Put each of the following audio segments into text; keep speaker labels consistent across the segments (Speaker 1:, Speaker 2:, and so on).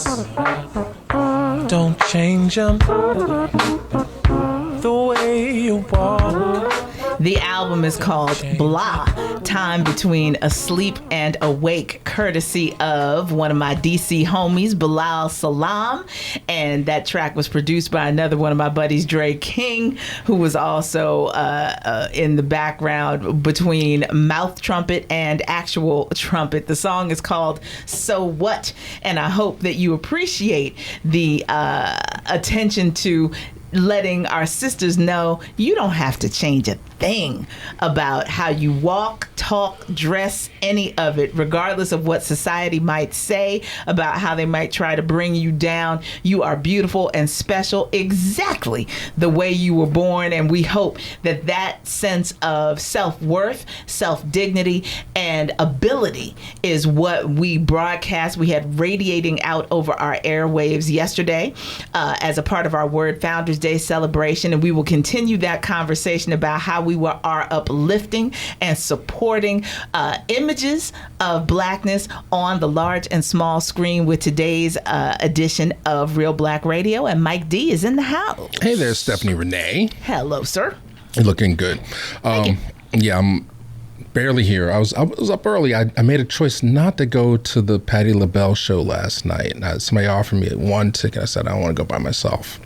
Speaker 1: ways. Don't change them. The way you walk.
Speaker 2: The album is called Blah, Time Between Asleep and Awake, courtesy of one of my DC homies, Bilal Salam. And that track was produced by another one of my buddies, Dre King, who was also in the background between mouth trumpet and actual trumpet. The song is called So What? And I hope that you appreciate the attention to letting our sisters know you don't have to change a thing about how you walk, talk, dress, any of it, regardless of what society might say about how they might try to bring you down. You are beautiful and special exactly the way you were born, and we hope that that sense of self-worth, self-dignity, and ability is what we broadcast. We had radiating out over our airwaves yesterday as a part of our WURD Founders Day celebration, and we will continue that conversation about how we are uplifting and supporting images of Blackness on the large and small screen with today's edition of Reelblack Radio. And Mike D is in the house.
Speaker 3: Hey there, Stephanie Renee.
Speaker 2: Hello, sir.
Speaker 3: You're looking good. Yeah, I'm barely here. I was up early. I made a choice not to go to the Patti LaBelle show last night. Somebody offered me one ticket. I said, I don't want to go by myself.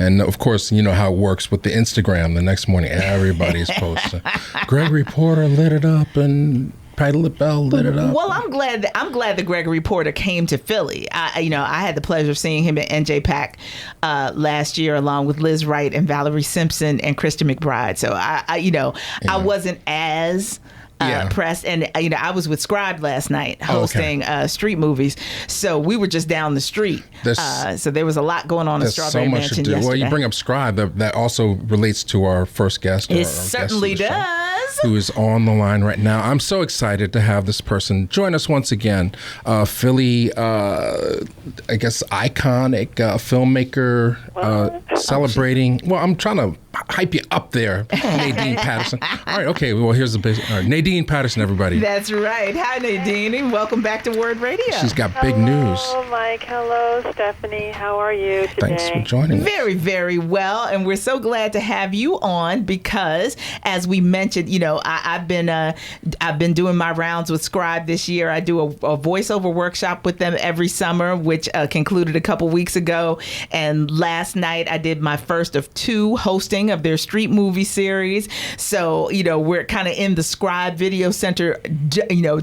Speaker 3: And of course, you know how it works with the Instagram. The next morning, everybody's posting. Gregory Porter lit it up, and Patti LaBelle lit it up.
Speaker 2: Well, I'm glad that Gregory Porter came to Philly. I had the pleasure of seeing him at NJ last year, along with Liz Wright and Valerie Simpson and Christian McBride. So I wasn't as pressed, and I was with Scribe last night hosting Street Movies, so we were just down the street. So there was a lot going on in Strawberry Mansion yesterday.
Speaker 3: Well, you bring up Scribe, that also relates to our first guest.
Speaker 2: It certainly does.
Speaker 3: Who is on the line right now. I'm so excited to have this person join us once again. Philly, I guess, iconic filmmaker, celebrating. Well, I'm trying to hype you up there, Nadine Patterson. All right, okay. Well, here's the basic. Nadine Patterson, everybody.
Speaker 2: That's right. Hi, Nadine, and welcome back to WURD Radio.
Speaker 3: She's got big news.
Speaker 4: Hello, Mike. Hello, Stephanie. How are you today?
Speaker 3: Thanks for joining us.
Speaker 2: Very, very well, and we're so glad to have you on because, as we mentioned, I've been doing my rounds with Scribe this year. I do a voiceover workshop with them every summer, which concluded a couple weeks ago, and last night I did my first of 2 hosting of their street movie series. So, we're kind of in the Scribe Video Center,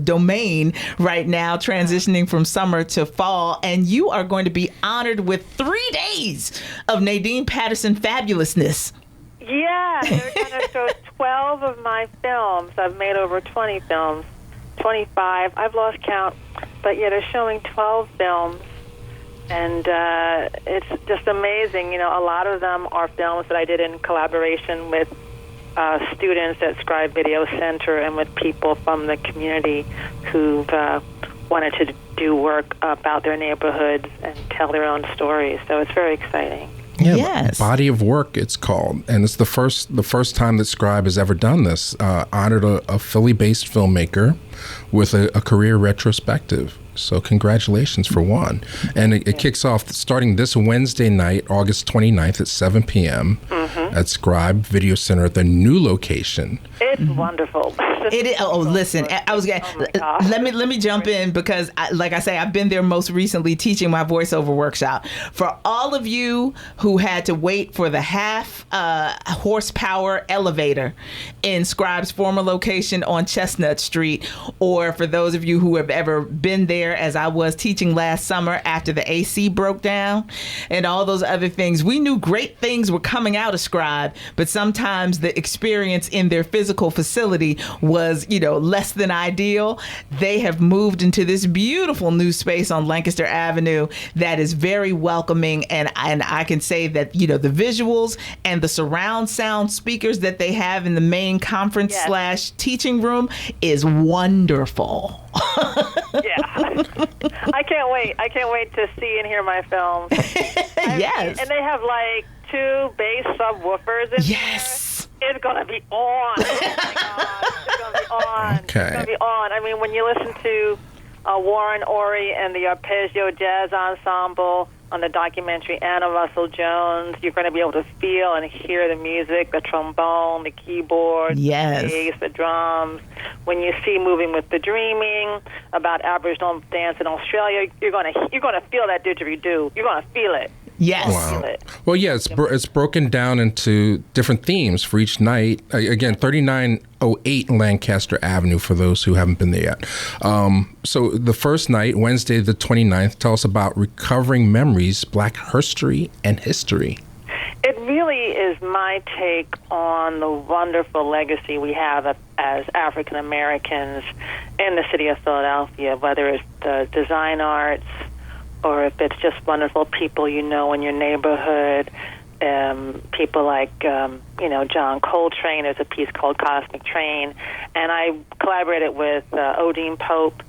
Speaker 2: domain right now, transitioning from summer to fall. And you are going to be honored with 3 days of Nadine Patterson fabulousness.
Speaker 4: Yeah, they're going to show 12 of my films. I've made over 20 films, 25. I've lost count. But yeah, they're showing 12 films. And it's just amazing. A lot of them are films that I did in collaboration with students at Scribe Video Center and with people from the community who've wanted to do work about their neighborhoods and tell their own stories. So it's very exciting.
Speaker 3: Yeah,
Speaker 2: yes.
Speaker 3: Body of Work, it's called, and it's the first time that Scribe has ever done this. Honored a Philly-based filmmaker with a career retrospective. So congratulations for one. And it kicks off starting this Wednesday night, August 29th at 7 p.m. At Scribe Video Center at the new location.
Speaker 4: It's wonderful.
Speaker 2: It is. Oh, listen, let me jump in because, like I say, I've been there most recently teaching my voiceover workshop. For all of you who had to wait for the half horsepower elevator in Scribe's former location on Chestnut Street, or for those of you who have ever been there, as I was teaching last summer after the AC broke down and all those other things, we knew great things were coming out of Scribe, but sometimes the experience in their physical facility was, less than ideal. They have moved into this beautiful new space on Lancaster Avenue that is very welcoming, and I can say that, the visuals and the surround sound speakers that they have in the main conference / teaching room is wonderful.
Speaker 4: Yeah. I can't wait. I can't wait to see and hear my films.
Speaker 2: Yes.
Speaker 4: And they have 2 bass subwoofers in there. It's going to be on. Oh, my God. It's going to be on.
Speaker 3: Okay.
Speaker 4: It's going to be on. I mean, when you listen to Warren Ory and the Arpeggio Jazz Ensemble on the documentary Anna Russell Jones. You're going to be able to feel and hear the music, the trombone, the keyboard, the bass, the drums. When you see Moving with the Dreaming about Aboriginal dance in Australia, you're going to feel that didgeridoo. You're going to feel it.
Speaker 2: Yes.
Speaker 3: Wow. Well, yeah, it's broken down into different themes for each night. Again, 3908 Lancaster Avenue for those who haven't been there yet. So the first night, Wednesday the 29th, tell us about Recovering Memories, Black History and History.
Speaker 4: It really is my take on the wonderful legacy we have as African Americans in the city of Philadelphia, whether it's the design arts, or if it's just wonderful people you know in your neighborhood, people like, John Coltrane. There's a piece called Cosmic Train. And I collaborated with Odine Pope,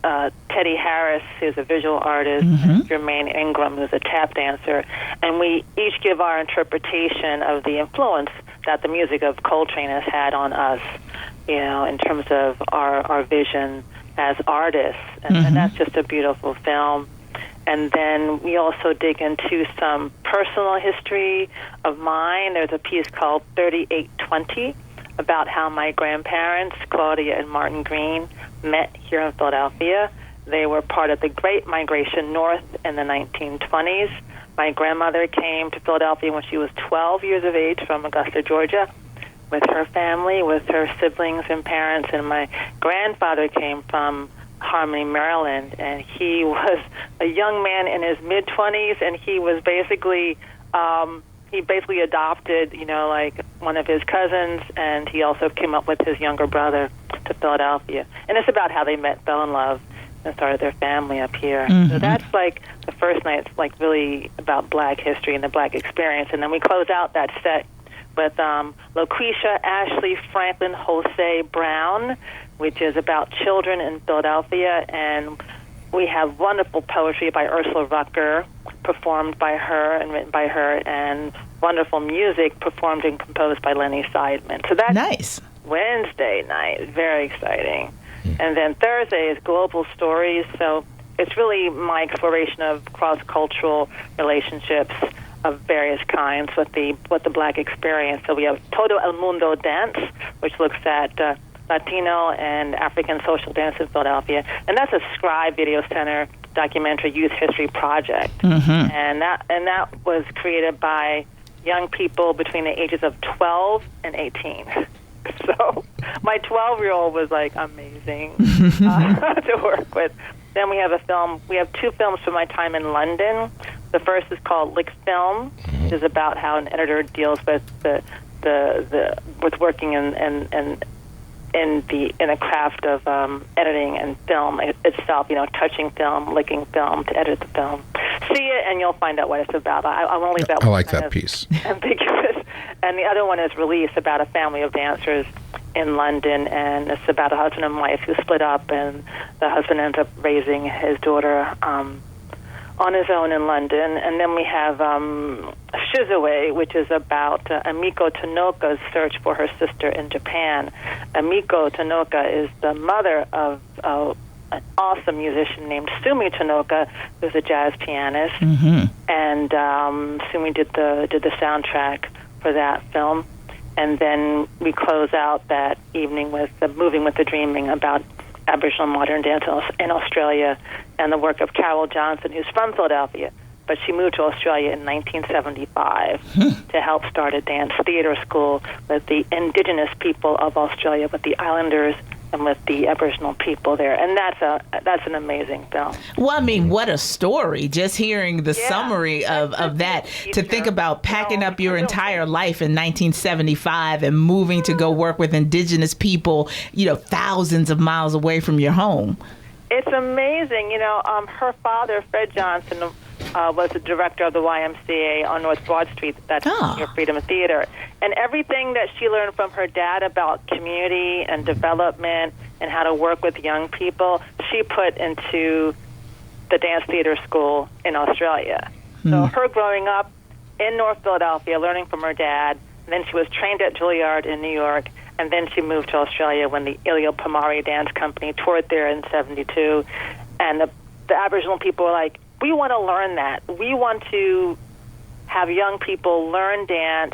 Speaker 4: Teddy Harris, who's a visual artist, and Jermaine Ingram, who's a tap dancer. And we each give our interpretation of the influence that the music of Coltrane has had on us, in terms of our vision as artists. And that's just a beautiful film. And then we also dig into some personal history of mine. There's a piece called 3820 about how my grandparents, Claudia and Martin Green, met here in Philadelphia. They were part of the Great Migration North in the 1920s. My grandmother came to Philadelphia when she was 12 years of age from Augusta, Georgia, with her family, with her siblings and parents. And my grandfather came from Harmony, Maryland, and he was a young man in his mid-20s, and he was basically adopted, like one of his cousins, and he also came up with his younger brother to Philadelphia. And it's about how they met, fell in love, and started their family up here. So that's like the first night. It's like really about Black history and the Black experience. And then we close out that set with LaQuisha Ashley Franklin Jose Brown, which is about children in Philadelphia. And we have wonderful poetry by Ursula Rucker, performed by her and written by her, and wonderful music performed and composed by Lenny Seidman. So that's
Speaker 2: nice.
Speaker 4: Wednesday night. Very exciting. And then Thursday is Global Stories. So it's really my exploration of cross-cultural relationships of various kinds with the Black experience. So we have Todo El Mundo Dance, which looks at Latino and African social dance in Philadelphia, and that's a Scribe Video Center documentary youth history project, and that was created by young people between the ages of 12 and 18. So my 12-year-old was like amazing to work with. Then we have we have two films from my time in London. The first is called Lick Film, which is about how an editor deals with with working in the craft of editing and film itself, touching film, licking film to edit the film. See it and you'll find out what it's about. I won't leave that one.
Speaker 3: I like that piece.
Speaker 4: Ambiguous. And the other one is Release, about a family of dancers in London, and it's about a husband and wife who split up, and the husband ends up raising his daughter on his own in London. And then we have Shizue, which is about Amiko Tanoka's search for her sister in Japan. Amiko Tanoka is the mother of an awesome musician named Sumi Tanoka, who's a jazz pianist. And Sumi did the soundtrack for that film. And then we close out that evening with Moving with the Dreaming, about Aboriginal modern dance in Australia, and the work of Carol Johnson, who's from Philadelphia, but she moved to Australia in 1975 to help start a dance theater school with the Indigenous people of Australia, with the Islanders and with the Aboriginal people there. And that's an amazing film.
Speaker 2: Well, I mean, what a story. Just hearing the summary of that, to think about packing up your entire life in 1975 and moving to go work with Indigenous people, thousands of miles away from your home.
Speaker 4: It's amazing. Her father, Fred Johnson, was the director of the YMCA on North Broad Street. That's near Freedom Theater. And everything that she learned from her dad about community and development and how to work with young people, she put into the dance theater school in Australia. So her growing up in North Philadelphia, learning from her dad, and then she was trained at Juilliard in New York, And then she moved to Australia when the Ilio Pomare Dance Company toured there in 72. And the Aboriginal people were like, we want to learn that. We want to have young people learn dance,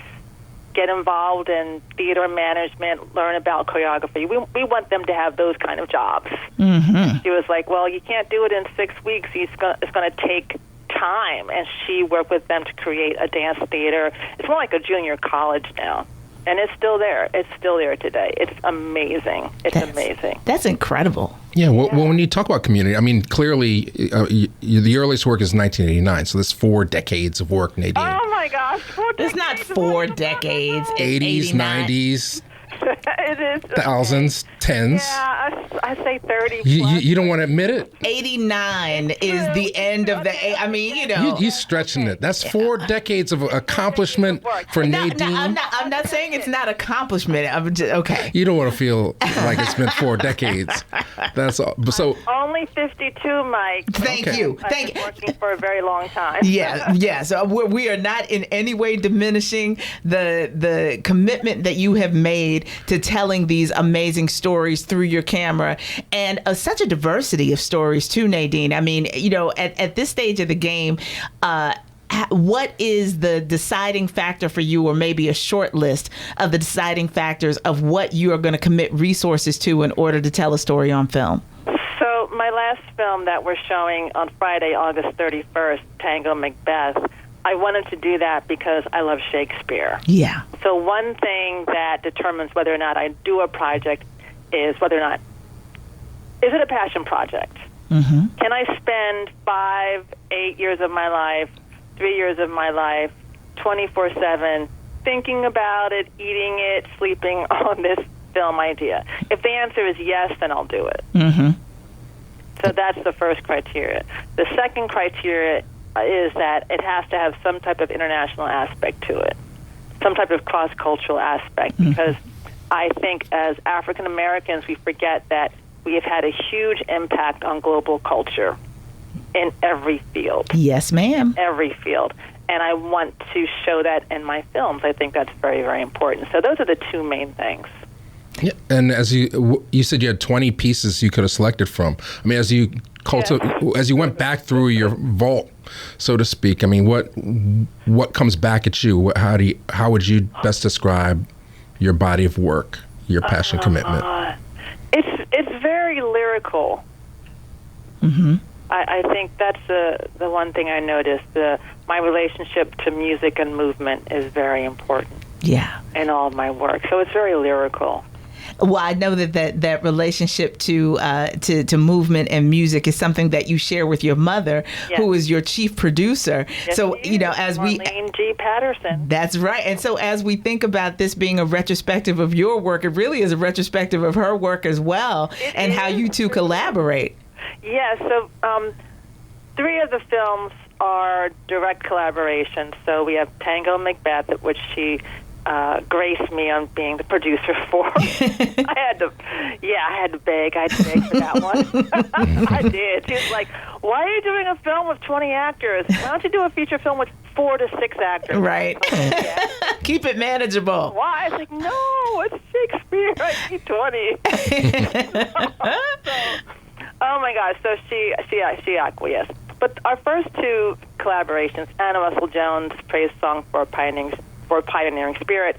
Speaker 4: get involved in theater management, learn about choreography. We want them to have those kind of jobs.
Speaker 2: Mm-hmm.
Speaker 4: She was like, well, you can't do it in 6 weeks. It's going to take time. And she worked with them to create a dance theater. It's more like a junior college now. And it's still there. It's still there today. It's amazing. Amazing.
Speaker 2: That's incredible.
Speaker 3: Yeah, well, when you talk about community, I mean, clearly, the earliest work is 1989, so that's 4 decades of work, Nadine.
Speaker 4: Oh, my gosh.
Speaker 2: It's not 4 decades.
Speaker 3: 80s, 90s.
Speaker 4: It is.
Speaker 3: Thousands, tens.
Speaker 4: Yeah, I say 30 plus.
Speaker 3: You don't want to admit it?
Speaker 2: 89 is the end of the... I mean, you know...
Speaker 3: You're stretching it. That's 4 decades of accomplishment for Nadine.
Speaker 2: I'm not saying it's not accomplishment. I'm just... Okay.
Speaker 3: You don't want to feel like it's been 4 decades. That's all. So
Speaker 4: only 52, Mike.
Speaker 2: Thank you.
Speaker 4: I've been working for a very long time.
Speaker 2: Yeah. So we are not in any way diminishing the commitment that you have made to telling these amazing stories through your camera, and such a diversity of stories too, Nadine. I mean, you know, at this stage of the game, what is the deciding factor for you, or maybe a short list of the deciding factors of what you are going to commit resources to in order to tell a story on film?
Speaker 4: So my last film that we're showing on Friday, August 31st, Tango Macbeth, I wanted to do that because I love Shakespeare.
Speaker 2: Yeah.
Speaker 4: So one thing that determines whether or not I do a project is whether or not, is it a passion project?
Speaker 2: Mm-hmm.
Speaker 4: Can I spend 5, 8 years of my life, 3 years of my life, 24/7, thinking about it, eating it, sleeping on this film idea? If the answer is yes, then I'll do it.
Speaker 2: Mm-hmm.
Speaker 4: So that's the first criteria. The second criteria is that it has to have some type of international aspect to it, some type of cross-cultural aspect, because I think as African Americans, we forget that we have had a huge impact on global culture in every field.
Speaker 2: Yes, ma'am.
Speaker 4: Every field. And I want to show that in my films. I think that's very, very important. So those are the 2 main things.
Speaker 3: yeah, and as you said, you had 20 pieces you could have selected from. I mean, as you went back through your vault, so to speak, I mean, what comes back at you? How would you best describe your body of work, your passion, commitment?
Speaker 4: It's very lyrical.
Speaker 2: Mm-hmm.
Speaker 4: I think that's the one thing I noticed. My relationship to music and movement is very important.
Speaker 2: Yeah.
Speaker 4: In all of my work, so it's very lyrical.
Speaker 2: Well, I know that relationship to movement and music is something that you share with your mother,
Speaker 4: yes.
Speaker 2: who is your chief producer.
Speaker 4: Yes,
Speaker 2: so, you know, as
Speaker 4: Nadine Patterson.
Speaker 2: That's right. And so as we think about this being a retrospective of your work, it really is a retrospective of her work as well, and how you two collaborate.
Speaker 4: Yeah, so 3 of the films are direct collaborations. So we have Tango Macbeth, which she graced me on being the producer for. I had to beg. I had to beg for that one. I did. She was like, why are you doing a film with 20 actors? Why don't you do a feature film with 4 to 6 actors?
Speaker 2: Right.
Speaker 4: Yeah.
Speaker 2: Keep it manageable.
Speaker 4: Why? I was like, no, it's Shakespeare. I need 20. Oh my gosh! So she acquiesced. But our first 2 collaborations, Anna Russell Jones' praise song for pioneering spirit,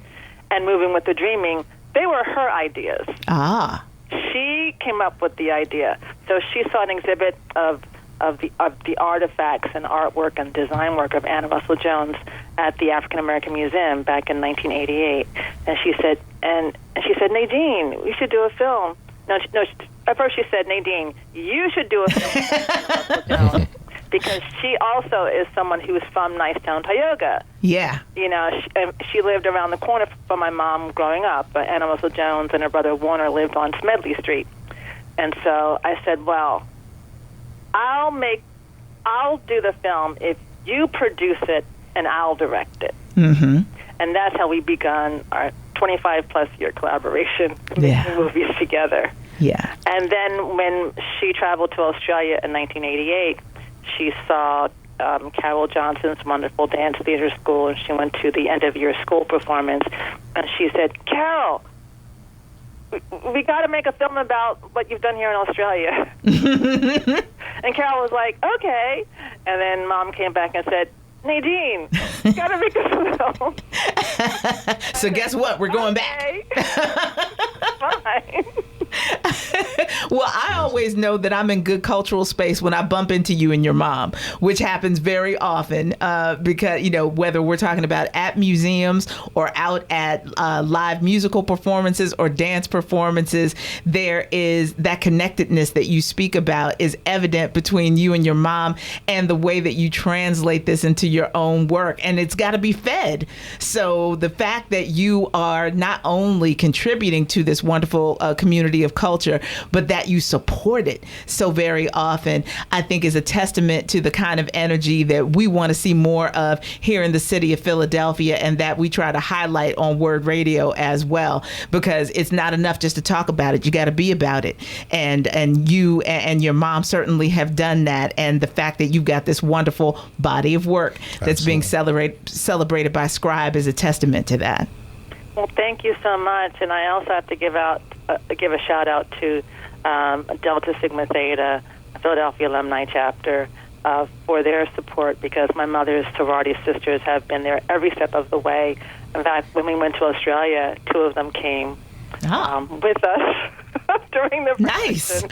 Speaker 4: and Moving with the Dreaming, they were her ideas.
Speaker 2: Ah.
Speaker 4: She came up with the idea. So she saw an exhibit of the artifacts and artwork and design work of Anna Russell Jones at the African American Museum back in 1988, and she said, Nadine, we should do a film. At first she said, Nadine, you should do a film because she also is someone who is from Nicetown, Tioga.
Speaker 2: Yeah.
Speaker 4: You know, she lived around the corner from my mom growing up. Anna Russell Jones and her brother Warner lived on Smedley Street. And so I said, well, I'll do the film if you produce it and I'll direct it.
Speaker 2: Mm-hmm.
Speaker 4: And that's how we begun our 25-plus year collaboration,
Speaker 2: Yeah.
Speaker 4: making movies together.
Speaker 2: Yeah.
Speaker 4: And then when she traveled to Australia in 1988, she saw Carol Johnson's wonderful dance theater school, and she went to the end-of-year school performance. And she said, Carol, we got to make a film about what you've done here in Australia. And Carol was like, okay. And then Mom came back and said, Nadine, you got to make a film.
Speaker 2: So guess what? We're going back.
Speaker 4: Fine.
Speaker 2: Well, I always know that I'm in good cultural space when I bump into you and your mom, which happens very often because, you know, whether we're talking about at museums or out at live musical performances or dance performances, there is that connectedness that you speak about is evident between you and your mom and the way that you translate this into your own work. And it's got to be fed. So the fact that you are not only contributing to this wonderful community of culture, but that you support it so very often, I think is a testament to the kind of energy that we want to see more of here in the city of Philadelphia, and that we try to highlight on WURD Radio as well, because it's not enough just to talk about it. You got to be about it. And you and your mom certainly have done that. And the fact that you've got this wonderful body of work that's being celebrated by Scribe is a testament to that.
Speaker 4: Well, thank you so much. And I also have to give a shout out to Delta Sigma Theta, Philadelphia Alumni Chapter, for their support, because my mother's sorority sisters have been there every step of the way. In fact, when we went to Australia, 2 of them came with us during the production.
Speaker 2: Nice.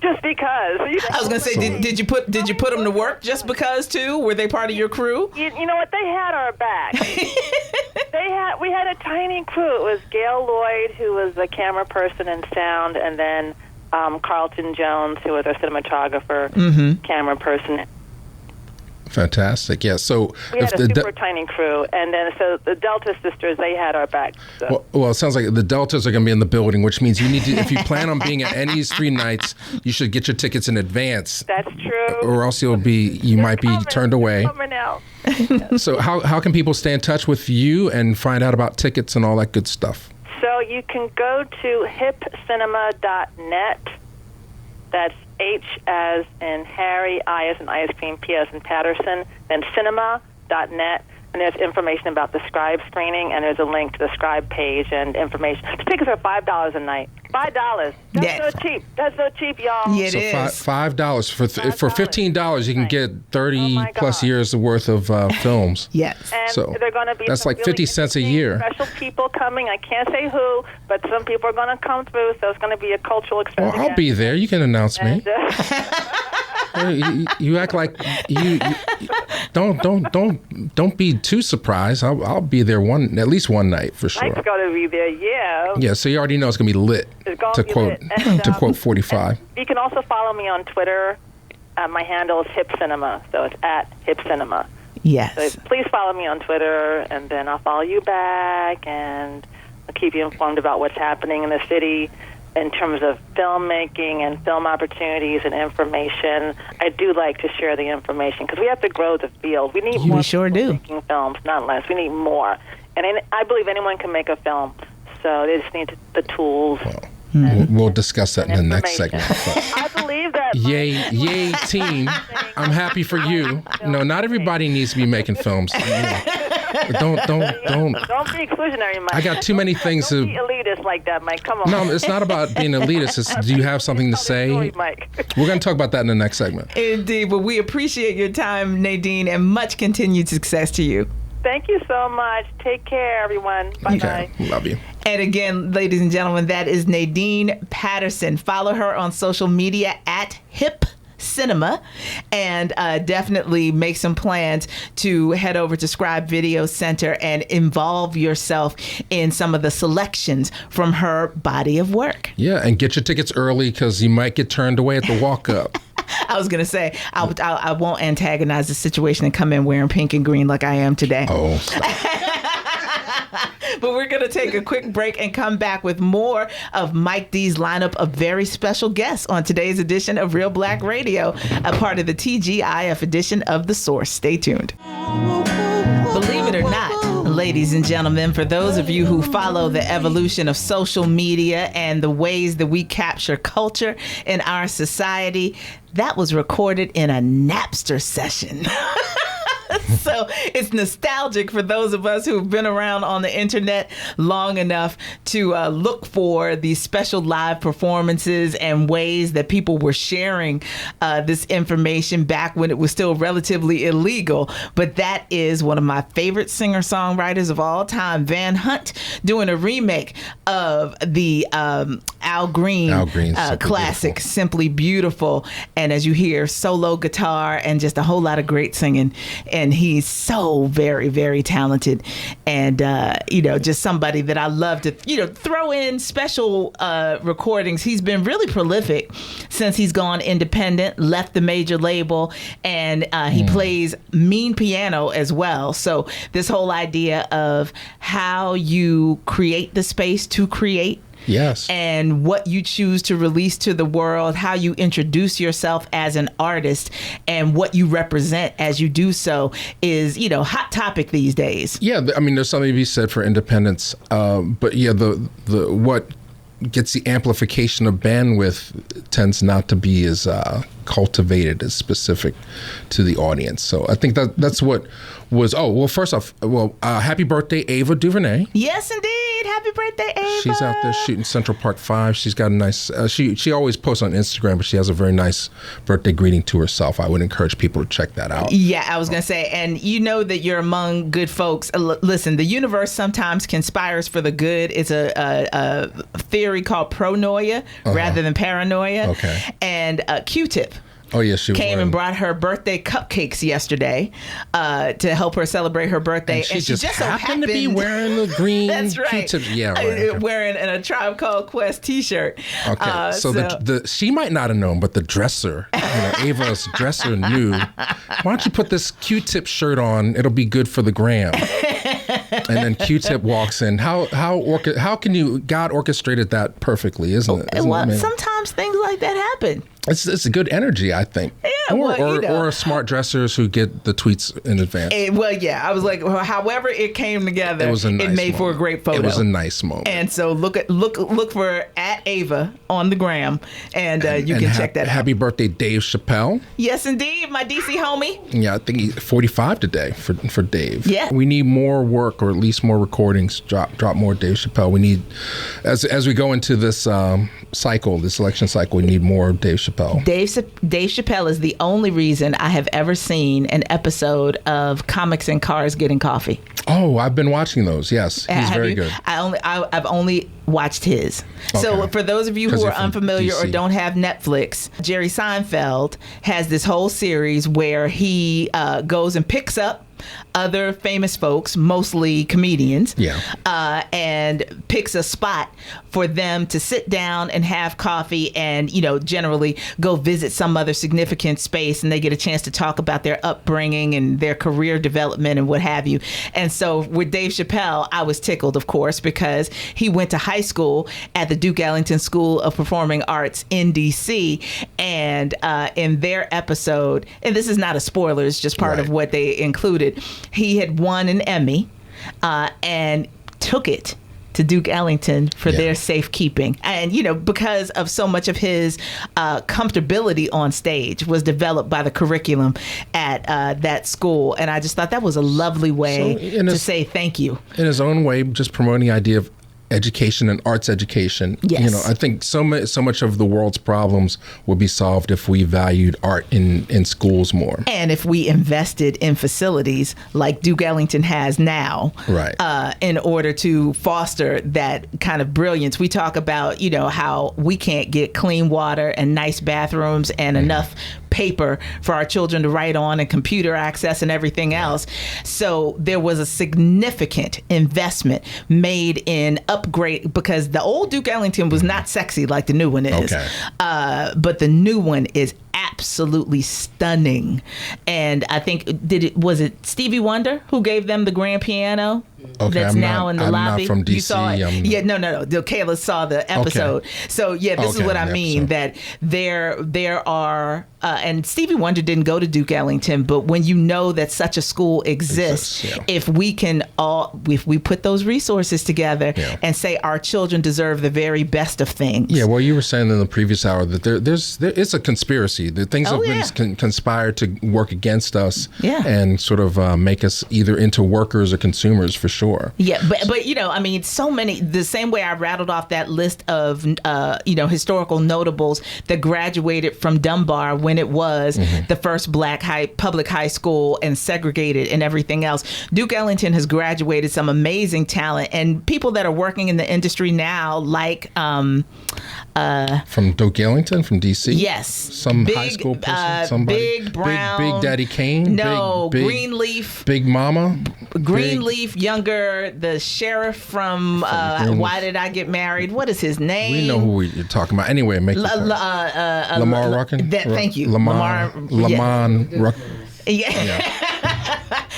Speaker 4: Just because. You know,
Speaker 2: I was going to say, did you put them to work just because too? Were they part of your crew?
Speaker 4: You know what? They had our back. We had a tiny crew. It was Gail Lloyd, who was a camera person and sound, and then Carlton Jones, who was our cinematographer, camera person.
Speaker 3: Fantastic. Yeah. So
Speaker 4: we had a super tiny crew, and then so the Delta sisters, they had our back. So.
Speaker 3: Well, it sounds like the Deltas are going to be in the building, which means you need to, if you plan on being at any of these 3 nights, you should get your tickets in advance.
Speaker 4: That's true.
Speaker 3: Or else you might be turned away.
Speaker 4: Coming out.
Speaker 3: So how can people stay in touch with you and find out about tickets and all that good stuff?
Speaker 4: So you can go to hipcinema.net. That's H as in Harry, I as in ice cream, P as in Patterson, then cinema.net. And there's information about the Scribe screening, and there's a link to the Scribe page and information. The tickets are $5 a night. $5. That's so cheap. That's so cheap, y'all.
Speaker 2: Yeah, it is.
Speaker 3: $5 for $15. You can get 30 plus years worth of films.
Speaker 2: Yes.
Speaker 4: And
Speaker 3: so
Speaker 4: they're going to be
Speaker 3: that's like
Speaker 4: really
Speaker 3: 50 cents a year.
Speaker 4: Special people coming. I can't say who, but some people are going to come through. So it's going to be a cultural experience.
Speaker 3: Well, I'll be there. You can announce me. You act like you don't be too surprised. I'll be there at least one night for sure.
Speaker 4: Mike's going to be there, yeah.
Speaker 3: Yeah, so you already know it's going to be lit. To quote 45.
Speaker 4: You can also follow me on Twitter. My handle is Hip Cinema, so it's at Hip Cinema.
Speaker 2: Yes.
Speaker 4: So please follow me on Twitter, and then I'll follow you back, and I'll keep you informed about what's happening in the city in terms of filmmaking and film opportunities and information. I do like to share the information because we have to grow the field. We need more
Speaker 2: sure do.
Speaker 4: making films, not less. We need more. And I believe anyone can make a film, so they just need the tools.
Speaker 3: Well, we'll discuss that in the next segment.
Speaker 4: I believe that.
Speaker 3: Yay, team. I'm happy for you. No, not everybody needs to be making films. Don't be exclusionary, Mike. I got too many things
Speaker 4: Don't be elitist like that, Mike. Come on.
Speaker 3: No, it's not about being elitist. It's, do you have something to say?
Speaker 4: Story, Mike.
Speaker 3: We're going to talk about that in the next segment.
Speaker 2: Indeed. But we appreciate your time, Nadine, and much continued success to you.
Speaker 4: Thank you so much. Take care, everyone. Bye-bye.
Speaker 3: Okay. Love you.
Speaker 2: And again, ladies and gentlemen, that is Nadine Patterson. Follow her on social media at Hip Cinema, and definitely make some plans to head over to Scribe Video Center and involve yourself in some of the selections from her body of work.
Speaker 3: Yeah, and get your tickets early because you might get turned away at the walk-up.
Speaker 2: I was going to say, I won't antagonize the situation and come in wearing pink and green like I am today.
Speaker 3: Oh,
Speaker 2: But we're going to take a quick break and come back with more of Mike D's lineup of very special guests on today's edition of Reelblack Radio, a part of the TGIF edition of The Source. Stay tuned. Believe it or not, ladies and gentlemen, for those of you who follow the evolution of social media and the ways that we capture culture in our society, that was recorded in a Napster session. So it's nostalgic for those of us who've been around on the internet long enough to look for these special live performances and ways that people were sharing this information back when it was still relatively illegal. But that is one of my favorite singer-songwriters of all time, Van Hunt, doing a remake of the Al Green classic,
Speaker 3: Beautiful.
Speaker 2: Simply Beautiful. And as you hear, solo guitar and just a whole lot of great singing. And he's so very, very talented. And, just somebody that I love to, throw in special recordings. He's been really prolific since he's gone independent, left the major label, and he plays mean piano as well. So this whole idea of how you create the space to create,
Speaker 3: Yes.
Speaker 2: and what you choose to release to the world, how you introduce yourself as an artist, and what you represent as you do so is, hot topic these days.
Speaker 3: Yeah, I mean, there's something to be said for independence. But yeah, the what gets the amplification of bandwidth tends not to be as cultivated, as specific to the audience. So I think that's what was. Oh, well, first off, happy birthday, Ava DuVernay.
Speaker 2: Yes, indeed. Happy birthday, Ava.
Speaker 3: She's out there shooting Central Park 5. She's got a nice, she always posts on Instagram, but she has a very nice birthday greeting to herself. I would encourage people to check that out.
Speaker 2: Yeah, I was going to say, and you know that you're among good folks. Listen, the universe sometimes conspires for the good. It's a theory called pronoia rather than paranoia.
Speaker 3: Okay.
Speaker 2: And Q-Tip.
Speaker 3: Oh, yes, she
Speaker 2: came and brought her birthday cupcakes yesterday to help her celebrate her birthday.
Speaker 3: And she just
Speaker 2: so
Speaker 3: happened to be wearing the green
Speaker 2: That's right.
Speaker 3: Q-tips. Yeah, right. Okay.
Speaker 2: Wearing a Tribe Called Quest t-shirt.
Speaker 3: Okay, so the she might not have known, but the dresser, Ava's dresser knew. Why don't you put this Q-tip shirt on? It'll be good for the gram. And then Q-tip walks in. How can you? God orchestrated that perfectly, isn't it?
Speaker 2: Sometimes things like that happen.
Speaker 3: It's a good energy, I think.
Speaker 2: Yeah,
Speaker 3: or smart dressers who get the tweets in advance.
Speaker 2: I was like, however it came together, it made for a great photo.
Speaker 3: It was a nice moment.
Speaker 2: And so look for @Ava on the gram, and you can check that out.
Speaker 3: Happy birthday, Dave Chappelle.
Speaker 2: Yes, indeed, my DC homie.
Speaker 3: Yeah, I think he's 45 today for Dave.
Speaker 2: Yeah.
Speaker 3: We need more work, or at least more recordings. Drop more Dave Chappelle. We need, as we go into this this election cycle, we need more Dave Chappelle.
Speaker 2: Dave Chappelle is the only reason I have ever seen an episode of Comics and Cars Getting Coffee.
Speaker 3: Oh, I've been watching those. Yes, he's very good.
Speaker 2: I've only watched his. Okay. So for those of you who are unfamiliar or don't have Netflix, Jerry Seinfeld has this whole series where he goes and picks up other famous folks, mostly comedians, and picks a spot for them to sit down and have coffee and, generally go visit some other significant space, and they get a chance to talk about their upbringing and their career development and what have you. And so with Dave Chappelle, I was tickled, of course, because he went to high school at the Duke Ellington School of Performing Arts in DC, and in their episode, and this is not a spoiler, it's just part of what they included, he had won an Emmy and took it to Duke Ellington for their safekeeping. And, because of so much of his comfortability on stage was developed by the curriculum at that school. And I just thought that was a lovely way to say thank you.
Speaker 3: In his own way, just promoting the idea of education and arts education.
Speaker 2: Yes.
Speaker 3: I think so much of the world's problems would be solved if we valued art in schools more. And
Speaker 2: if we invested in facilities like Duke Ellington has now,
Speaker 3: right,
Speaker 2: in order to foster that kind of brilliance. We talk about, how we can't get clean water and nice bathrooms and enough paper for our children to write on and computer access and everything else. So there was a significant investment made in upgrade, because the old Duke Ellington was not sexy like the new one is.
Speaker 3: Okay.
Speaker 2: But the new one is absolutely stunning. And I think was it Stevie Wonder who gave them the grand piano?
Speaker 3: Okay,
Speaker 2: that's now in the
Speaker 3: I'm
Speaker 2: lobby.
Speaker 3: Not from DC.
Speaker 2: You saw it? No. Kayla saw the episode.
Speaker 3: Okay.
Speaker 2: So this is what I mean, that there are, and Stevie Wonder didn't go to Duke Ellington, but when you know that such a school exists, if we put those resources together and say our children deserve the very best of things.
Speaker 3: Yeah, well, you were saying in the previous hour that there is a conspiracy conspiracy. The things have been conspired to work against us and sort of make us either into workers or consumers for sure.
Speaker 2: Yeah, but you know, I mean, so many, the same way I rattled off that list of, you know, historical notables that graduated from Dunbar when it was the first black public high school and segregated and everything else. Duke Ellington has graduated some amazing talent and people that are working in the industry now, like
Speaker 3: from Duke Ellington from DC.
Speaker 2: Yes,
Speaker 3: some high school person, somebody.
Speaker 2: Big Brown,
Speaker 3: Big Daddy Kane.
Speaker 2: No,
Speaker 3: big,
Speaker 2: Greenleaf.
Speaker 3: Big Mama.
Speaker 2: Greenleaf, younger, the sheriff from Why Did I Get Married? What is his name?
Speaker 3: We know who you're talking about. Anyway, make it Lamar Ruckin.
Speaker 2: Thank you,
Speaker 3: Lamar Ruckin.
Speaker 2: Yeah.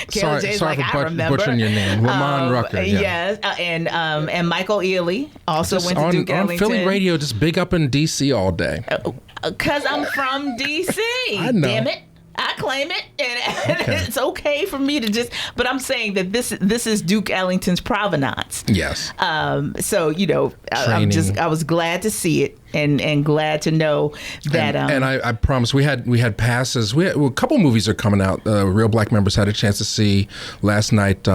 Speaker 3: Sorry
Speaker 2: like,
Speaker 3: for butchering your name. Lamont Rucker.
Speaker 2: Yes, and Michael Ealy also went to Duke Ellington.
Speaker 3: On Philly radio, just big up in D.C. all day.
Speaker 2: Because I'm from D.C.
Speaker 3: I know.
Speaker 2: Damn it. I claim it, and it's okay for me to just. But I'm saying that this is Duke Ellington's provenance.
Speaker 3: Yes.
Speaker 2: So you know, I was glad to see it, and glad to know that.
Speaker 3: And I promise we had passes. A couple movies are coming out. Reelblack members had a chance to see last night.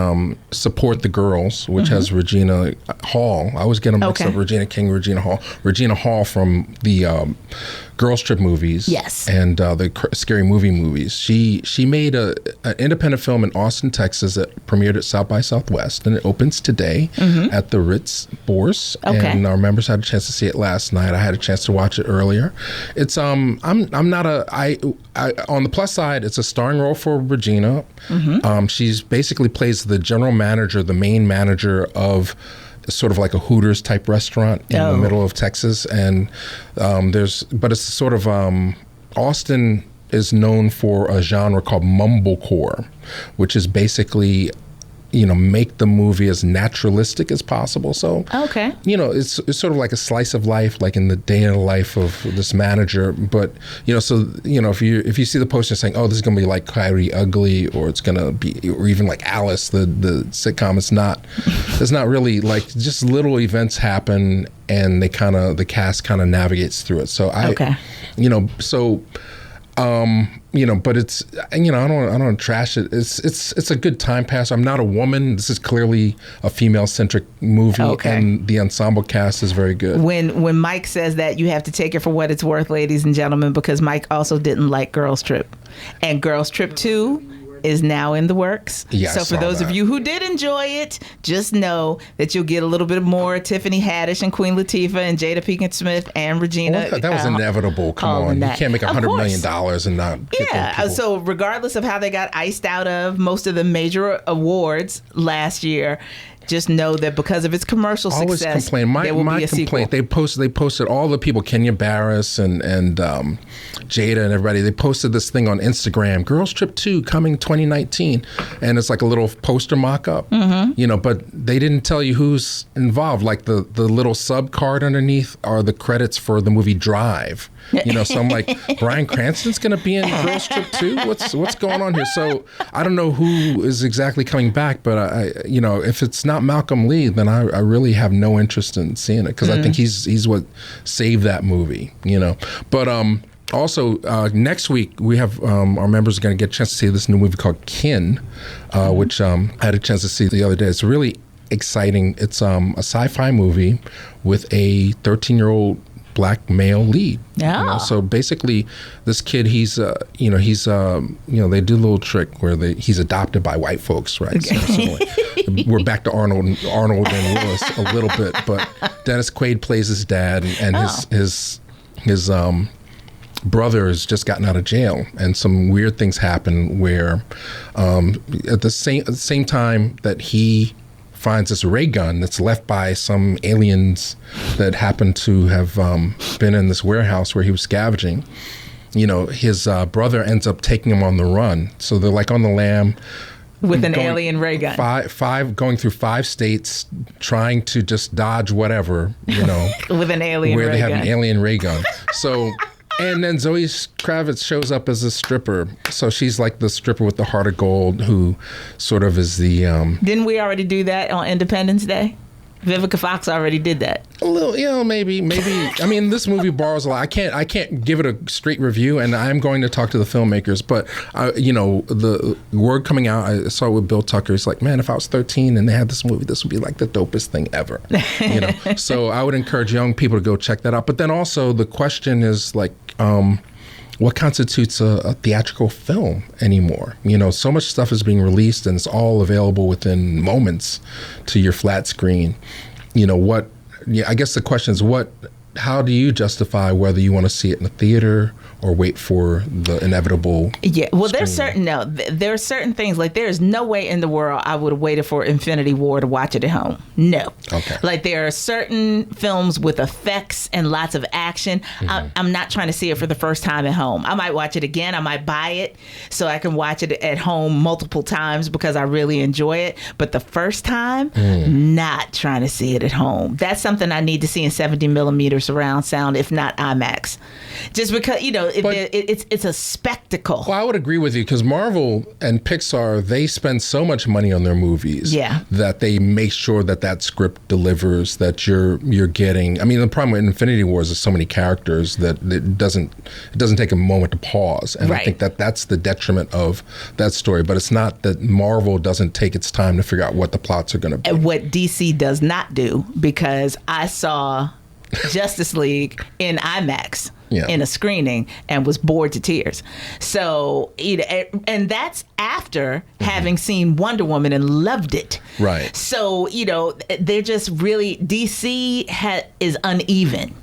Speaker 3: Support the Girls, which has Regina Hall. I always get them mixed up. Regina King, Regina Hall. Regina Hall from the Girls Trip movies.
Speaker 2: Yes.
Speaker 3: And the Scary Movie movies. She made an independent film in Austin, Texas that premiered at South by Southwest, and it opens today at the Ritz Bourse. And our members had a chance to see it last night. I had a chance to watch it earlier. It's I'm not on the plus side, it's a starring role for Regina. She's basically plays the general manager, the main manager of sort of like a Hooters type restaurant in the middle of Texas, and but it's sort of Austin is known for a genre called mumblecore, which is basically, you know, make the movie as naturalistic as possible. So, you know, it's sort of like a slice of life, like in the day in the life of this manager. But, you know, so, you know, if you see the poster saying, oh, this is going to be like Coyote Ugly, or it's going to be, or even like Alice, the sitcom, it's not really, like, just little events happen and the cast kind of navigates through it. So you know, so, you know, but it's, you know, I don't want to trash it. It's a good time pass. I'm not a woman. This is clearly a female-centric movie, and the ensemble cast is very good.
Speaker 2: When Mike says that, you have to take it for what it's worth, ladies and gentlemen, because Mike also didn't like Girls Trip, and Girls Trip 2 is now in the works.
Speaker 3: Yeah,
Speaker 2: so for those of you who did enjoy it, just know that you'll get a little bit more Tiffany Haddish and Queen Latifah and Jada Pinkett Smith and Regina.
Speaker 3: Well, that was inevitable. Come on, you can't make $100 million and not get those people.
Speaker 2: So regardless of how they got iced out of most of the major awards last year, just know that because of its commercial success, there will be a sequel.
Speaker 3: They posted all the people, Kenya Barris and Jada and everybody. They posted this thing on Instagram, Girls Trip 2 coming 2019, and it's like a little poster mock-up, you know. But they didn't tell you who's involved. Like the little sub card underneath are the credits for the movie Drive. You know, so I'm like, Bryan Cranston's going to be in Girls Trip 2? What's going on here? So I don't know who is exactly coming back, but I you know, if it's not Malcolm Lee, then I really have no interest in seeing it, because I think he's what saved that movie, you know. But also, next week, we have our members are going to get a chance to see this new movie called Kin, which I had a chance to see the other day. It's really exciting. It's a sci-fi movie with a 13-year-old black male lead.
Speaker 2: Yeah.
Speaker 3: You know? So basically, this kid, he's they do a little trick where he's adopted by white folks, right? So we're back to Arnold and Willis a little bit, but Dennis Quaid plays his dad, and his brother has just gotten out of jail, and some weird things happen where at the same time that he finds this ray gun that's left by some aliens that happen to have been in this warehouse where he was scavenging. You know, his brother ends up taking him on the run. So they're like on the lam.
Speaker 2: With an alien ray gun.
Speaker 3: Going through 5 states, trying to just dodge whatever, you know.
Speaker 2: With an alien ray gun.
Speaker 3: Where they have an alien ray gun. So... And then Zoe Kravitz shows up as a stripper. So she's like the stripper with the heart of gold, who sort of is the... Didn't
Speaker 2: we already do that on Independence Day? Vivica Fox already did that.
Speaker 3: A little, maybe. I mean, this movie borrows a lot. I can't give it a straight review, and I'm going to talk to the filmmakers. But the word coming out, I saw it with Bill Tucker. It's like, man, if I was 13 and they had this movie, this would be like the dopest thing ever. So I would encourage young people to go check that out. But then also the question is like, what constitutes a theatrical film anymore? So much stuff is being released and it's all available within moments to your flat screen. I guess the question is how do you justify whether you want to see it in the theater or wait for the inevitable
Speaker 2: there are certain things, like there's no way in the world I would have waited for Infinity War to watch it at home. No.
Speaker 3: Okay.
Speaker 2: Like there are certain films with effects and lots of action. I'm not trying to see it for the first time at home. I might watch it again. I might buy it so I can watch it at home multiple times because I really enjoy it. But the first time, not trying to see it at home. That's something I need to see in 70 millimeter surround sound, if not IMAX. Just because, it's a spectacle.
Speaker 3: Well, I would agree with you because Marvel and Pixar, they spend so much money on their movies that they make sure that script delivers, that you're getting. I mean, the problem with Infinity War is there's so many characters that it doesn't take a moment to pause, and I think that's the detriment of that story. But it's not that Marvel doesn't take its time to figure out what the plots are going to be.
Speaker 2: And what DC does not do, because I saw Justice League in IMAX. In a screening and was bored to tears. So, and that's after having seen Wonder Woman and loved it.
Speaker 3: Right.
Speaker 2: So, they're just really, DC is uneven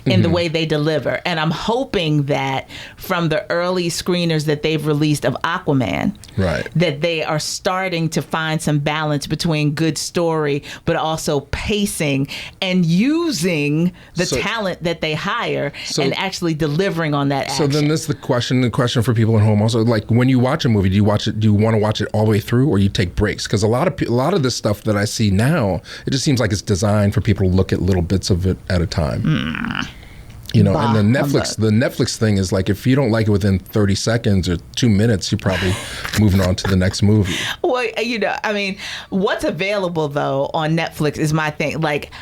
Speaker 2: in the way they deliver. And I'm hoping that from the early screeners that they've released of Aquaman, that they are starting to find some balance between good story, but also pacing and using the talent that they hire and actually delivering on that action.
Speaker 3: So then this is the question for people at home also, like when you watch a movie, do you want to watch it all the way through or you take breaks? Because a lot of this stuff that I see now, it just seems like it's designed for people to look at little bits of it at a time. And the Netflix thing is like, if you don't like it within 30 seconds or 2 minutes, you're probably moving on to the next movie.
Speaker 2: Well, I mean, what's available though on Netflix is my thing. Like,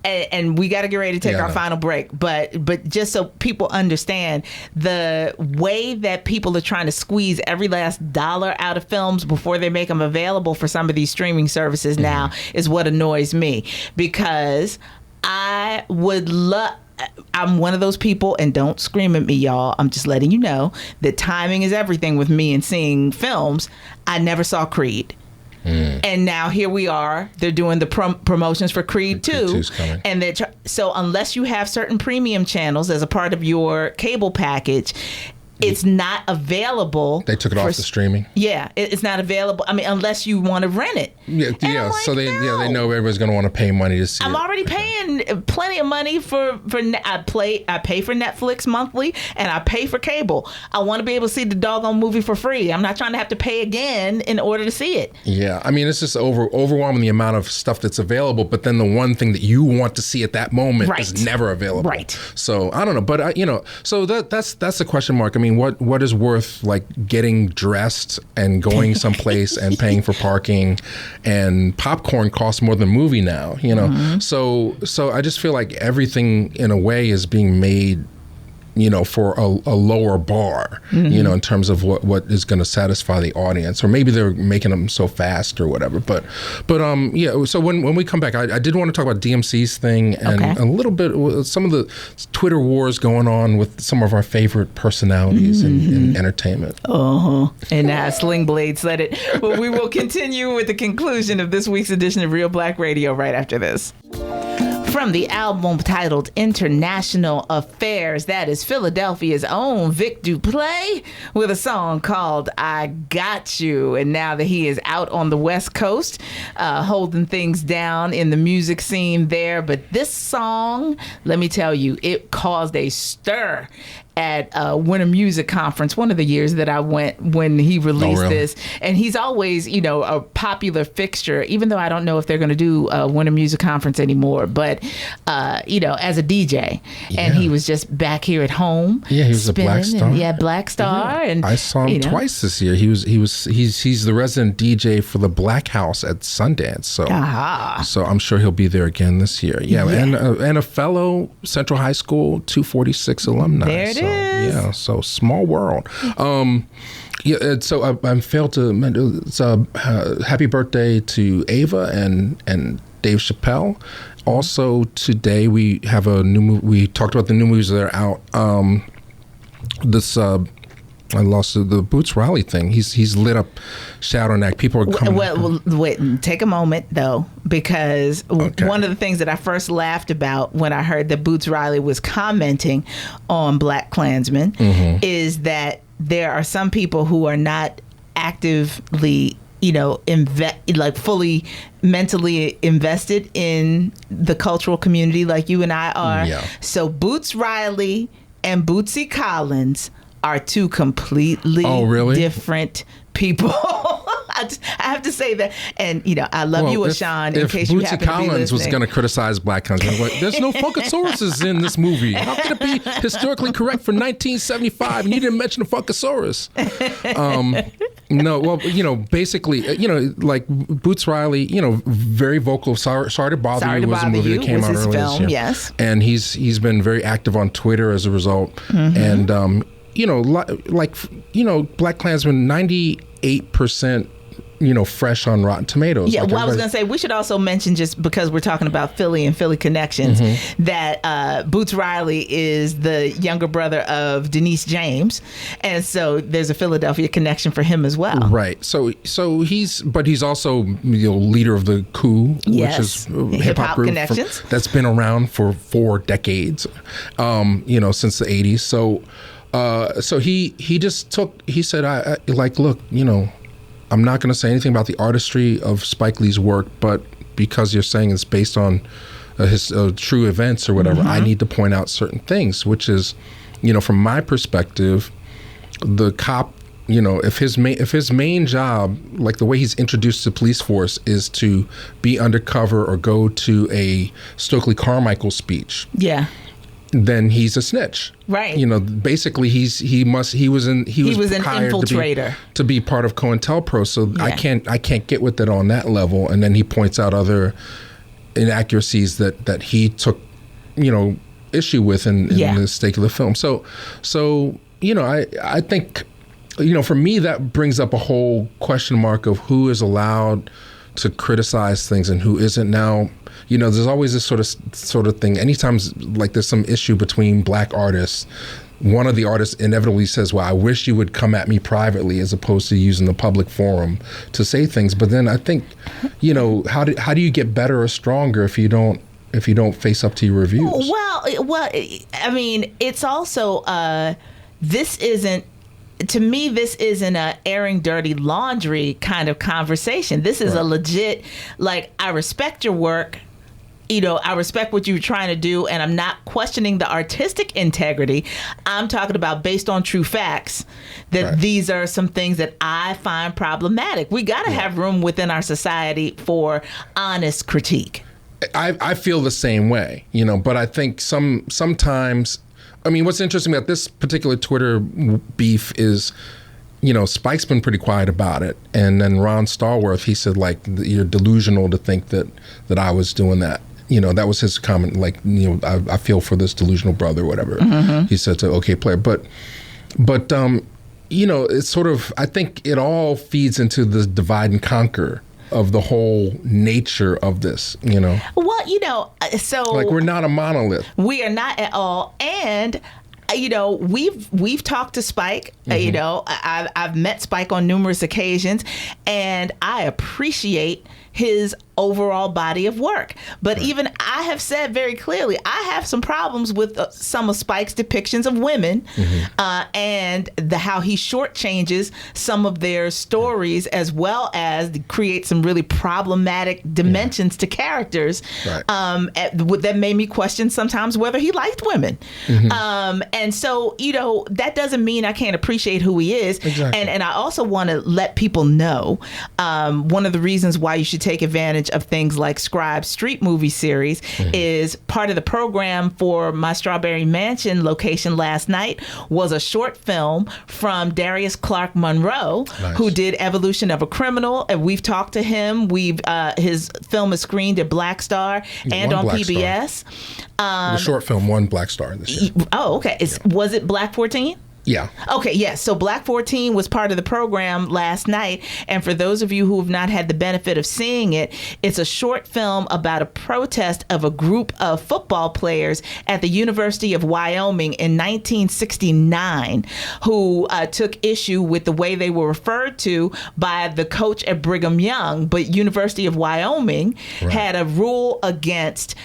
Speaker 2: and we got to get ready to take our final break, but just so people understand the way that people are trying to squeeze every last dollar out of films before they make them available for some of these streaming services now is what annoys me, because I would love. I'm one of those people, and don't scream at me, y'all. I'm just letting you know that timing is everything with me and seeing films. I never saw Creed. And now here we are. They're doing the promotions for Creed 2. And so unless you have certain premium channels as a part of your cable package, it's not available.
Speaker 3: They took it off the streaming.
Speaker 2: Yeah, it's not available. I mean, unless you want to rent it.
Speaker 3: Yeah. So they know everybody's going to want to pay money to see it.
Speaker 2: I'm already paying plenty of money for I pay for Netflix monthly and I pay for cable. I want to be able to see the doggone movie for free. I'm not trying to have to pay again in order to see it. Yeah,
Speaker 3: I mean, it's just overwhelming the amount of stuff that's available. But then the one thing that you want to see at that moment is never available.
Speaker 2: Right.
Speaker 3: So I don't know, but so that's the question mark. I mean, what is worth like getting dressed and going someplace and paying for parking, and popcorn costs more than movie now, So I just feel like everything in a way is being made, for a lower bar, in terms of what is going to satisfy the audience, or maybe they're making them so fast or whatever. But So when we come back, I did want to talk about DMC's thing and a little bit some of the Twitter wars going on with some of our favorite personalities in entertainment.
Speaker 2: And Sling Blade said it. But we will continue with the conclusion of this week's edition of Reelblack Radio right after this. From the album titled International Affairs, that is Philadelphia's own Vic Duplay with a song called I Got You. And now that he is out on the West Coast, holding things down in the music scene there. But this song, let me tell you, it caused a stir at Winter Music Conference, one of the years that I went when he released this. And he's always, a popular fixture, even though I don't know if they're going to do Winter Music Conference anymore. But, as a DJ. And he was just back here at home.
Speaker 3: Yeah, he was a Black Star.
Speaker 2: Black Star.
Speaker 3: Yeah.
Speaker 2: And
Speaker 3: I saw him twice this year. He's the resident DJ for the Black House at Sundance. So I'm sure he'll be there again this year. Yeah. And a fellow Central High School 246 alumni.
Speaker 2: There it is.
Speaker 3: Yeah, so small world. So I failed to mention, happy birthday to Ava and Dave Chappelle. Also today we have a new movie. We talked about the new movies that are out. I lost the Boots Riley thing. He's lit up Shadow Neck. People are coming.
Speaker 2: Well, wait, take a moment though, because one of the things that I first laughed about when I heard that Boots Riley was commenting on Black Klansmen is that there are some people who are not actively, fully mentally invested in the cultural community like you and I are. Yeah. So Boots Riley and Bootsy Collins are two completely different people. I have to say that. And, I love you, Ashan, in case you happen to be listening. If Bootsy Collins was going
Speaker 3: to criticize Black Klansmen, like, there's no Funkasauruses in this movie. How can it be historically correct for 1975 and you didn't mention the Funkasaurus? No, well, basically, like Boots Riley, very vocal. Sorry to Bother You was a movie that came out earlier this year.
Speaker 2: Yes.
Speaker 3: And he's been very active on Twitter as a result. And, Black Klansman, 98%, fresh on Rotten Tomatoes.
Speaker 2: Yeah, I was going to say, we should also mention, just because we're talking about Philly and Philly connections, that Boots Riley is the younger brother of Denise James. And so there's a Philadelphia connection for him as well.
Speaker 3: Right. So he's also, leader of the Coup, which is a hip-hop group
Speaker 2: connections.
Speaker 3: That's been around for 4 decades, since the 80s. So he said, look, I'm not going to say anything about the artistry of Spike Lee's work, but because you're saying it's based on his true events or whatever, I need to point out certain things, which is, from my perspective, the cop, if his main job, like the way he's introduced to the police force, is to be undercover or go to a Stokely Carmichael speech.
Speaker 2: Yeah.
Speaker 3: Then he's a snitch,
Speaker 2: right?
Speaker 3: Basically he was an infiltrator to be part of COINTELPRO. So I can't get with it on that level. And then he points out other inaccuracies that he took, issue with in the stake of the film. So I think, for me that brings up a whole question mark of who is allowed to criticize things and who isn't. Now, there's always this sort of thing. Anytime like there's some issue between Black artists, one of the artists inevitably says, well, I wish you would come at me privately as opposed to using the public forum to say things. But then I think, how do you get better or stronger if you don't face up to your reviews?
Speaker 2: Well, I mean, it's also to me, this isn't a airing dirty laundry kind of conversation. This is a legit, I respect your work. I respect what you're trying to do, and I'm not questioning the artistic integrity. I'm talking about, based on true facts, that these are some things that I find problematic. We got to have room within our society for honest critique.
Speaker 3: I feel the same way, but I think sometimes, I mean, what's interesting about this particular Twitter beef is, Spike's been pretty quiet about it. And then Ron Stallworth, he said, you're delusional to think that I was doing that. That was his comment, I feel for this delusional brother or whatever. He said to OK Player. But it's sort of, I think it all feeds into the divide and conquer of the whole nature of this, Well,
Speaker 2: so...
Speaker 3: we're not a monolith.
Speaker 2: We are not at all. And... we've talked to Spike. I've met Spike on numerous occasions, and I appreciate his overall body of work. But even I have said very clearly, I have some problems with some of Spike's depictions of women and how he shortchanges some of their stories, as well as create some really problematic dimensions to characters that made me question sometimes whether he liked women. And so, that doesn't mean I can't appreciate who he is.
Speaker 3: Exactly.
Speaker 2: And I also want to let people know one of the reasons why you should take advantage of things like Scribe Street Movie Series is part of the program for my Strawberry Mansion location last night was a short film from Darius Clark Monroe, who did Evolution of a Criminal, and we've talked to him. His film is screened at Black Star and on PBS.
Speaker 3: The short film won Black Star this year.
Speaker 2: Oh, okay. Was it Black 14?
Speaker 3: Yeah.
Speaker 2: Okay, yes. So Black 14 was part of the program last night. And for those of you who have not had the benefit of seeing it, it's a short film about a protest of a group of football players at the University of Wyoming in 1969 who took issue with the way they were referred to by the coach at Brigham Young. But University of Wyoming had a rule against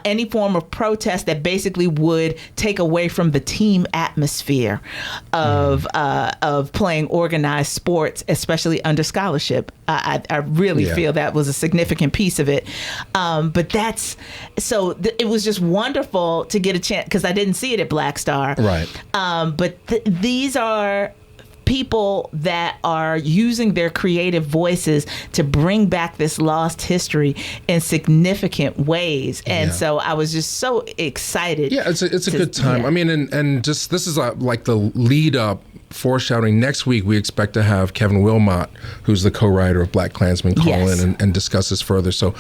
Speaker 2: any form of protest that basically would take away from the team atmosphere of playing organized sports, especially under scholarship. I really feel that was a significant piece of it. But it was just wonderful to get a chance, because I didn't see it at Black Star.
Speaker 3: Right.
Speaker 2: But these are people that are using their creative voices to bring back this lost history in significant ways. And so I was just so excited.
Speaker 3: Yeah, it's a good time. I mean, and just this is like the lead up, foreshadowing. Next week, we expect to have Kevin Wilmot, who's the co-writer of Black Klansman, call in and discuss this further. So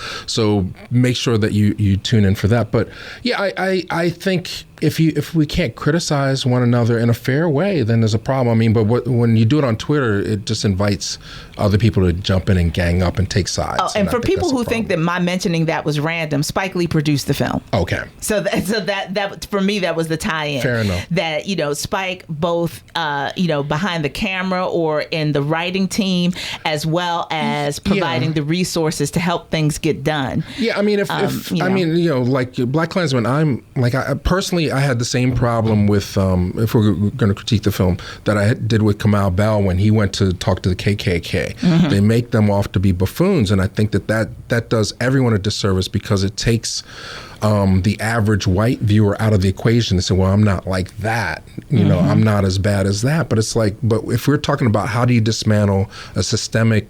Speaker 3: make sure that you tune in for that. But yeah, I think if we can't criticize one another in a fair way, then there's a problem. I mean, but when you do it on Twitter, it just invites other people to jump in and gang up and take sides.
Speaker 2: Oh, and for people who think that my mentioning that was random, Spike Lee produced the film.
Speaker 3: Okay.
Speaker 2: So that for me, that was the tie-in.
Speaker 3: Fair enough.
Speaker 2: That, Spike both, behind the camera or in the writing team, as well as providing the resources to help things get done.
Speaker 3: Yeah, I mean, like Black Klansman, I personally, I had the same problem with, if we're going to critique the film, that I did with Kamau Bell when he went to talk to the KKK. They make them off to be buffoons, and I think that does everyone a disservice, because it takes the average white viewer out of the equation. They say, well, I'm not like that. I'm not as bad as that. But it's like, but if we're talking about how do you dismantle a systemic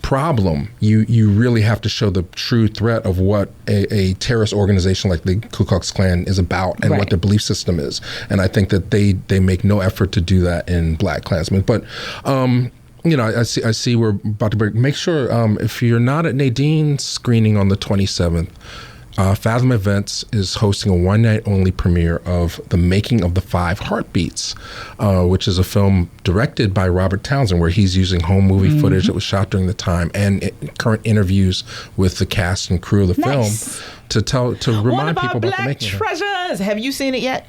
Speaker 3: problem, you really have to show the true threat of what a terrorist organization like the Ku Klux Klan is about and what their belief system is. And I think that they make no effort to do that in Black Klansmen. But I see we're about to break. Make sure if you're not at Nadine's screening on the 27th, Fathom Events is hosting a one-night-only premiere of The Making of the Five Heartbeats, which is a film directed by Robert Townsend, where he's using home movie footage that was shot during the time and current interviews with the cast and crew of the film to remind people about the making of it.
Speaker 2: Treasures. Have you seen it yet?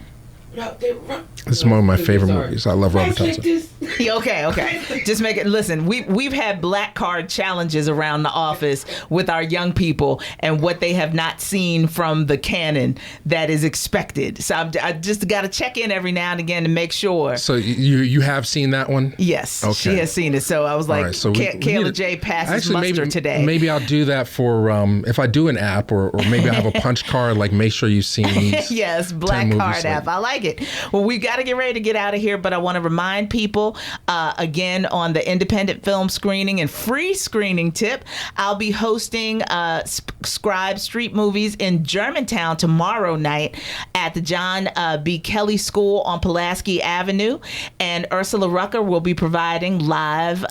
Speaker 3: This is one of my favorite movies. I love Robert Townsend.
Speaker 2: Okay. Just make it. Listen, we've had black card challenges around the office with our young people and what they have not seen from the canon that is expected. So I just got to check in every now and again to make sure.
Speaker 3: So you have seen that one?
Speaker 2: Yes,
Speaker 3: okay.
Speaker 2: She has seen it. So I was like, right, so Kayla J passes muster today.
Speaker 3: Maybe I'll do that for if I do an app, or maybe I have a punch card. Like, make sure you've seen these.
Speaker 2: Yes, black card app. I like it. Well, we've got to get ready to get out of here, but I want to remind people again on the independent film screening and free screening tip, I'll be hosting Scribe Street Movies in Germantown tomorrow night at the John B. Kelly School on Pulaski Avenue, and Ursula Rucker will be providing live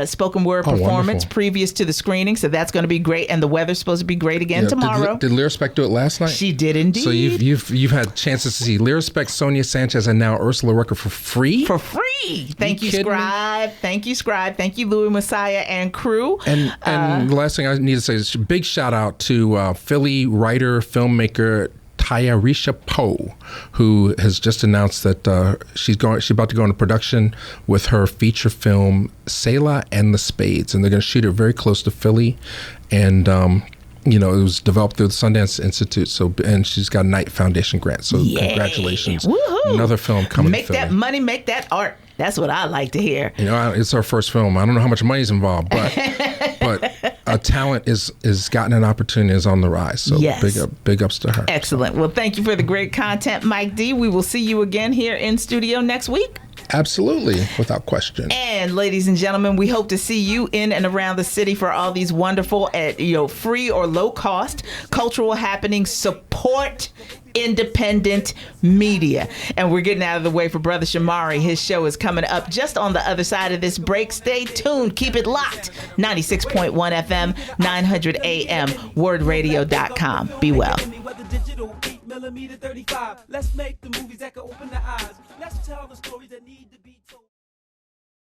Speaker 2: spoken word performance previous to the screening, so that's going to be great, and the weather's supposed to be great again tomorrow.
Speaker 3: Did Lyrispec do it last night?
Speaker 2: She did indeed.
Speaker 3: So you've had chances to see Lyrispec, Sonia Sanchez, and now Ursula Rucker for free?
Speaker 2: For free. Thank you, Scribe. Thank you, Scribe. Thank you, Louis Messiah and crew.
Speaker 3: And the last thing I need to say is a big shout out to Philly writer, filmmaker Tyarisha Poe, who has just announced that she's about to go into production with her feature film Selah and the Spades, and they're going to shoot it very close to Philly, and it was developed through the Sundance Institute. And she's got a Knight Foundation grant. So congratulations!
Speaker 2: Woohoo.
Speaker 3: Another film coming.
Speaker 2: Make
Speaker 3: to Philly.
Speaker 2: that money, make that art. That's what I like to hear.
Speaker 3: It's our first film. I don't know how much money's involved, but talent is gotten an opportunity, is on the rise. So
Speaker 2: yes.
Speaker 3: big ups to her.
Speaker 2: Excellent. Well, thank you for the great content, Mike D. We will see you again here in studio next week.
Speaker 3: Absolutely, without question.
Speaker 2: And ladies and gentlemen, we hope to see you in and around the city for all these wonderful, free or low cost cultural happenings. Support independent media. And we're getting out of the way for Brother Shamari. His show is coming up just on the other side of this break. Stay tuned. Keep it locked. 96.1 FM, 900 AM, WURDradio.com. Be well.
Speaker 5: Millimeter 35. Let's make the movies that can open the eyes. Let's tell the stories that need to be told.